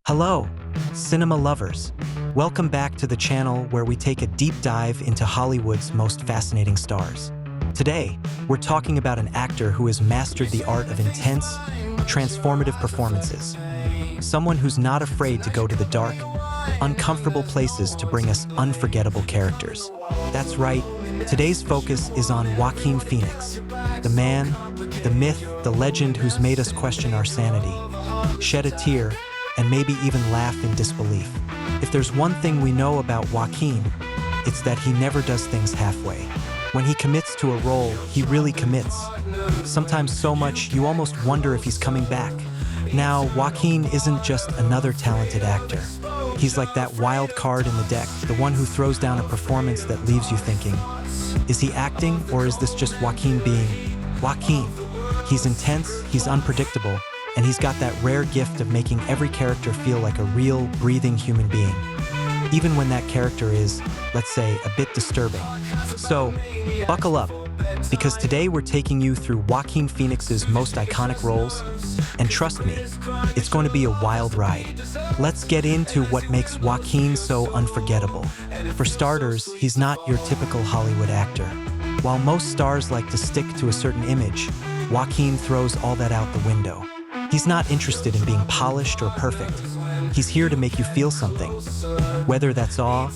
Hello, cinema lovers. Welcome back to the channel where we take a deep dive into Hollywood's most fascinating stars. Today, we're talking about an actor who has mastered the art of intense, transformative performances. Someone who's not afraid to go to the dark, uncomfortable places to bring us unforgettable characters. That's right, today's focus is on Joaquin Phoenix, the man, the myth, the legend who's made us question our sanity, shed a tear, and maybe even laugh in disbelief. If there's one thing we know about Joaquin, it's that he never does things halfway. When he commits to a role, he really commits. Sometimes so much, you almost wonder if he's coming back. Now, Joaquin isn't just another talented actor. He's like that wild card in the deck, the one who throws down a performance that leaves you thinking, is he acting, or is this just Joaquin being Joaquin? He's intense, he's unpredictable, and he's got that rare gift of making every character feel like a real, breathing human being, even when that character is, let's say, a bit disturbing. So, buckle up, because today we're taking you through Joaquin Phoenix's most iconic roles, and trust me, it's going to be a wild ride. Let's get into what makes Joaquin so unforgettable. For starters, he's not your typical Hollywood actor. While most stars like to stick to a certain image, Joaquin throws all that out the window. He's not interested in being polished or perfect. He's here to make you feel something, whether that's awe,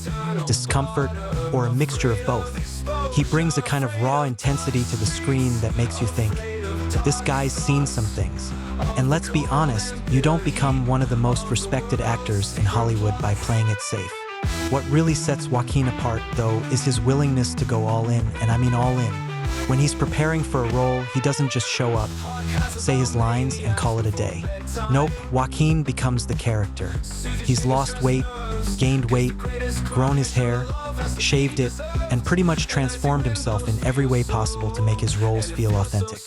discomfort, or a mixture of both. He brings a kind of raw intensity to the screen that makes you think, this guy's seen some things. And let's be honest, you don't become one of the most respected actors in Hollywood by playing it safe. What really sets Joaquin apart, though, is his willingness to go all in, and I mean all in. When he's preparing for a role, he doesn't just show up, say his lines, and call it a day. Nope, Joaquin becomes the character. He's lost weight, gained weight, grown his hair, shaved it, and pretty much transformed himself in every way possible to make his roles feel authentic.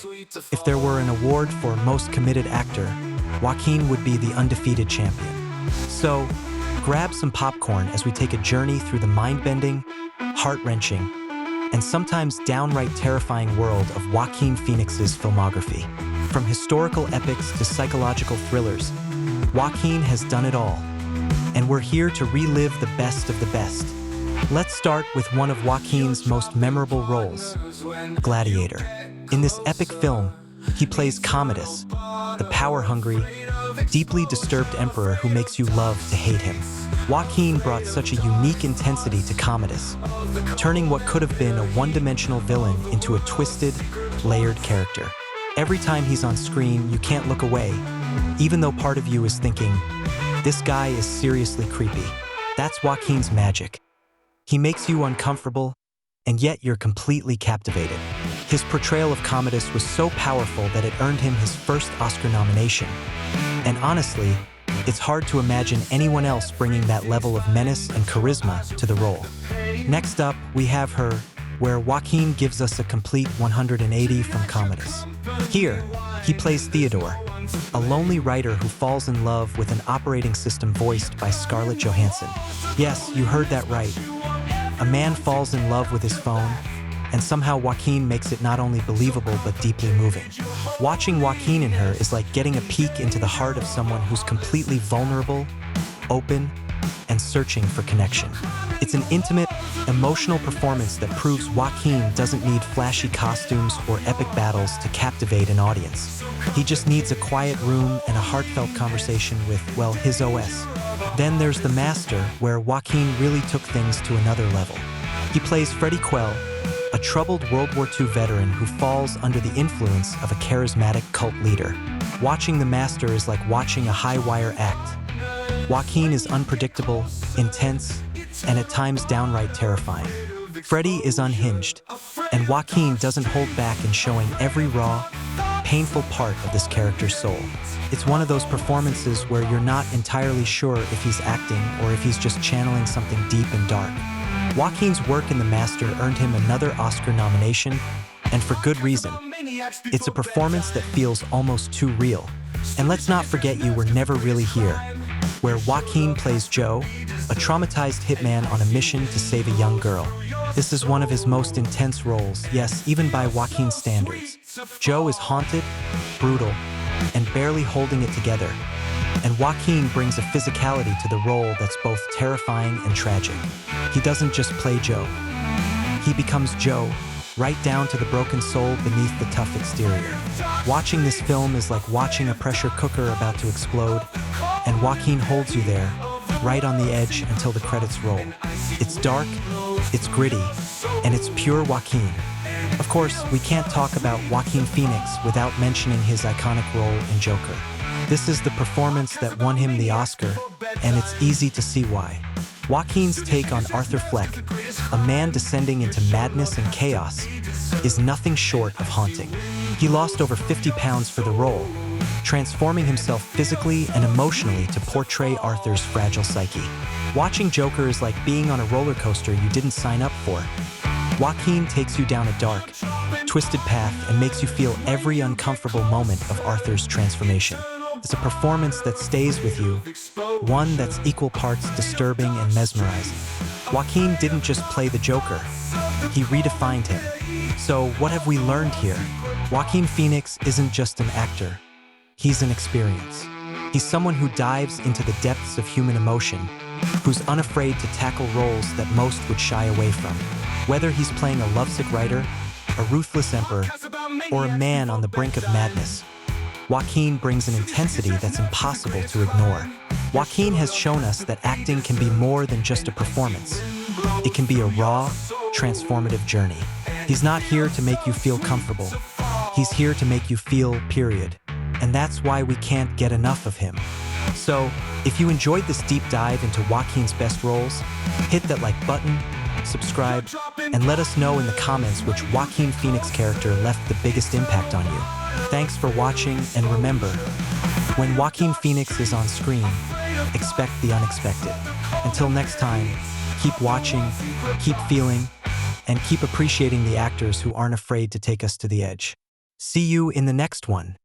If there were an award for most committed actor, Joaquin would be the undefeated champion. So, grab some popcorn as we take a journey through the mind-bending, heart-wrenching, and sometimes downright terrifying world of Joaquin Phoenix's filmography. From historical epics to psychological thrillers, Joaquin has done it all. And we're here to relive the best of the best. Let's start with one of Joaquin's most memorable roles, Gladiator. In this epic film, he plays Commodus, the power-hungry, deeply disturbed emperor who makes you love to hate him. Joaquin brought such a unique intensity to Commodus, turning what could have been a one-dimensional villain into a twisted, layered character. Every time he's on screen, you can't look away, even though part of you is thinking, this guy is seriously creepy. That's Joaquin's magic. He makes you uncomfortable, and yet you're completely captivated. His portrayal of Commodus was so powerful that it earned him his first Oscar nomination. And honestly, it's hard to imagine anyone else bringing that level of menace and charisma to the role. Next up, we have Her, where Joaquin gives us a complete 180 from Commodus. Here, he plays Theodore, a lonely writer who falls in love with an operating system voiced by Scarlett Johansson. Yes, you heard that right. A man falls in love with his phone, and somehow Joaquin makes it not only believable but deeply moving. Watching Joaquin in Her is like getting a peek into the heart of someone who's completely vulnerable, open, and searching for connection. It's an intimate, emotional performance that proves Joaquin doesn't need flashy costumes or epic battles to captivate an audience. He just needs a quiet room and a heartfelt conversation with, well, his OS. Then there's The Master, where Joaquin really took things to another level. He plays Freddie Quell, a troubled World War II veteran who falls under the influence of a charismatic cult leader. Watching The Master is like watching a high-wire act. Joaquin is unpredictable, intense, and at times downright terrifying. Freddie is unhinged, and Joaquin doesn't hold back in showing every raw, painful part of this character's soul. It's one of those performances where you're not entirely sure if he's acting or if he's just channeling something deep and dark. Joaquin's work in The Master earned him another Oscar nomination, and for good reason. It's a performance that feels almost too real. And let's not forget You Were Never Really Here, where Joaquin plays Joe, a traumatized hitman on a mission to save a young girl. This is one of his most intense roles, yes, even by Joaquin's standards. Joe is haunted, brutal, and barely holding it together, And Joaquin brings a physicality to the role that's both terrifying and tragic. He doesn't just play Joe. He becomes Joe, right down to the broken soul beneath the tough exterior. Watching this film is like watching a pressure cooker about to explode, and Joaquin holds you there, right on the edge until the credits roll. It's dark, it's gritty, and it's pure Joaquin. Of course, we can't talk about Joaquin Phoenix without mentioning his iconic role in Joker. This is the performance that won him the Oscar, and it's easy to see why. Joaquin's take on Arthur Fleck, a man descending into madness and chaos, is nothing short of haunting. He lost over 50 pounds for the role, transforming himself physically and emotionally to portray Arthur's fragile psyche. Watching Joker is like being on a roller coaster you didn't sign up for. Joaquin takes you down a dark, twisted path and makes you feel every uncomfortable moment of Arthur's transformation. It's a performance that stays with you, one that's equal parts disturbing and mesmerizing. Joaquin didn't just play the Joker, he redefined him. So what have we learned here? Joaquin Phoenix isn't just an actor, he's an experience. He's someone who dives into the depths of human emotion, who's unafraid to tackle roles that most would shy away from. Whether he's playing a lovesick writer, a ruthless emperor, or a man on the brink of madness, Joaquin brings an intensity that's impossible to ignore. Joaquin has shown us that acting can be more than just a performance. It can be a raw, transformative journey. He's not here to make you feel comfortable. He's here to make you feel, period. And that's why we can't get enough of him. So, if you enjoyed this deep dive into Joaquin's best roles, hit that like button, subscribe, and let us know in the comments which Joaquin Phoenix character left the biggest impact on you. Thanks for watching, and remember, when Joaquin Phoenix is on screen, expect the unexpected. Until next time, keep watching, keep feeling, and keep appreciating the actors who aren't afraid to take us to the edge. See you in the next one.